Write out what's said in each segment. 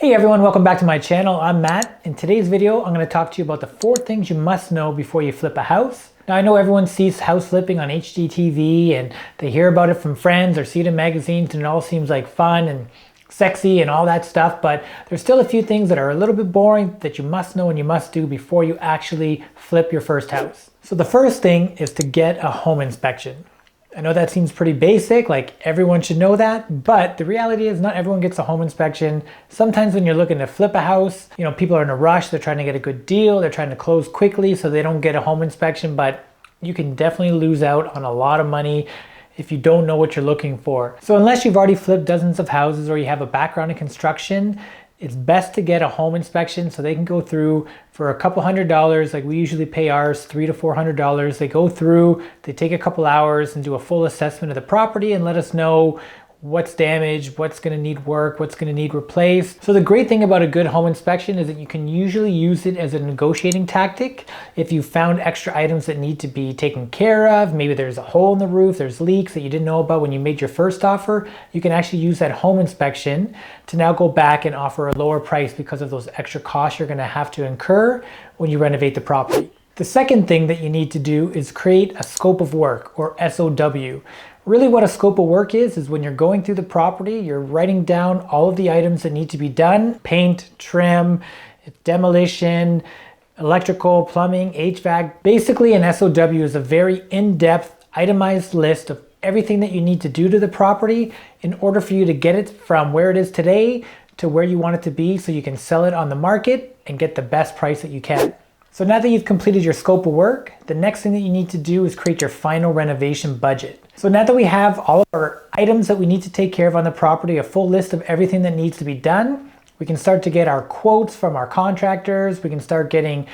Hey everyone, welcome back to my channel. I'm Matt. In today's video, I'm going to talk to you about the 4 things you must know before you flip a house. Now I know everyone sees house flipping on HGTV and they hear about it from friends or see it in magazines and it all seems like fun and sexy and all that stuff, but there's still a few things that are a little bit boring that you must know and you must do before you actually flip your first house. So the first thing is to get a home inspection. I know that seems pretty basic, like everyone should know that, but the reality is not everyone gets a home inspection. Sometimes when you're looking to flip a house, people are in a rush, they're trying to get a good deal, they're trying to close quickly so they don't get a home inspection, but you can definitely lose out on a lot of money if you don't know what you're looking for. So unless you've already flipped dozens of houses or you have a background in construction, it's best to get a home inspection so they can go through for a couple $100s. Like we usually pay ours $300 to $400. They go through, they take a couple hours and do a full assessment of the property and let us know what's damaged, what's going to need work, what's going to need replaced. So the great thing about a good home inspection is that you can usually use it as a negotiating tactic. If you found extra items that need to be taken care of, maybe there's a hole in the roof, there's leaks that you didn't know about when you made your first offer, you can actually use that home inspection to now go back and offer a lower price because of those extra costs you're going to have to incur when you renovate the property. The second thing that you need to do is create a scope of work, or SOW. Really what a scope of work is when you're going through the property, you're writing down all of the items that need to be done: paint, trim, demolition, electrical, plumbing, HVAC. Basically an SOW is a very in-depth, itemized list of everything that you need to do to the property in order for you to get it from where it is today to where you want it to be so you can sell it on the market and get the best price that you can. So now that you've completed your scope of work, the next thing that you need to do is create your final renovation budget. So now that we have all of our items that we need to take care of on the property, a full list of everything that needs to be done, we can start to get our quotes from our contractors. We can start getting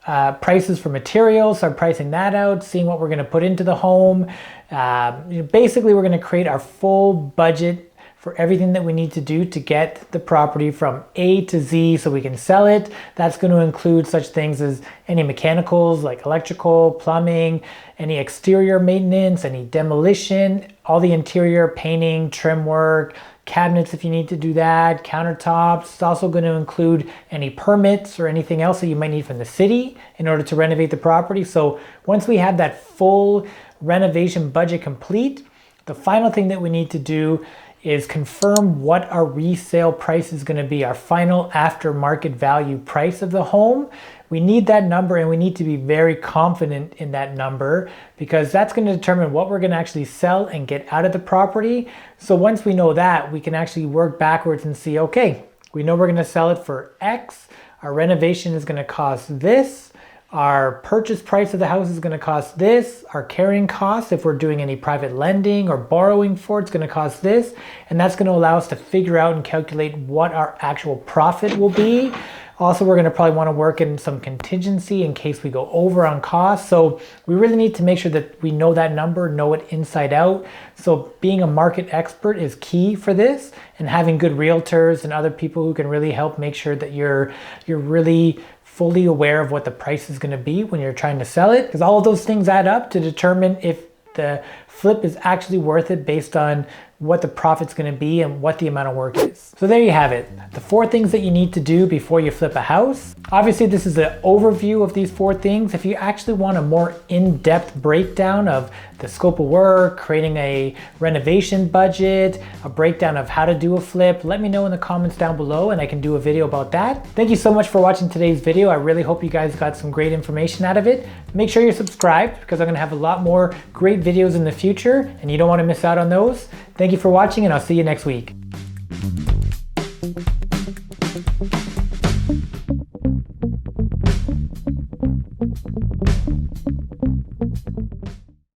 prices for materials, start pricing that out, seeing what we're going to put into the home. Basically, we're going to create our full budget for everything that we need to do to get the property from A to Z so we can sell it. That's going to include such things as any mechanicals like electrical, plumbing, any exterior maintenance, any demolition, all the interior painting, trim work, cabinets if you need to do that, countertops. It's also going to include any permits or anything else that you might need from the city in order to renovate the property. So once we have that full renovation budget complete, the final thing that we need to do is confirm what our resale price is going to be, our final after-market value price of the home. We need that number and we need to be very confident in that number because that's going to determine what we're going to actually sell and get out of the property. So once we know that, we can actually work backwards and see, okay, we know we're going to sell it for X, our renovation is going to cost this, our purchase price of the house is going to cost this, our carrying costs, if we're doing any private lending or borrowing for it's going to cost this, and that's going to allow us to figure out and calculate what our actual profit will be. Also, we're going to probably want to work in some contingency in case we go over on costs. So we really need to make sure that we know that number, know it inside out. So being a market expert is key for this, and having good realtors and other people who can really help make sure that you're really fully aware of what the price is going to be when you're trying to sell it, because all of those things add up to determine if the flip is actually worth it based on what the profit's going to be and what the amount of work is. So there you have it, the 4 things that you need to do before you flip a house. Obviously this is an overview of these 4 things. If you actually want a more in-depth breakdown of the scope of work, creating a renovation budget, a breakdown of how to do a flip, let me know in the comments down below and I can do a video about that. Thank you so much for watching today's video. I really hope you guys got some great information out of it. Make sure you're subscribed because I'm going to have a lot more great videos in the future and you don't want to miss out on those. Thank you for watching and I'll see you next week.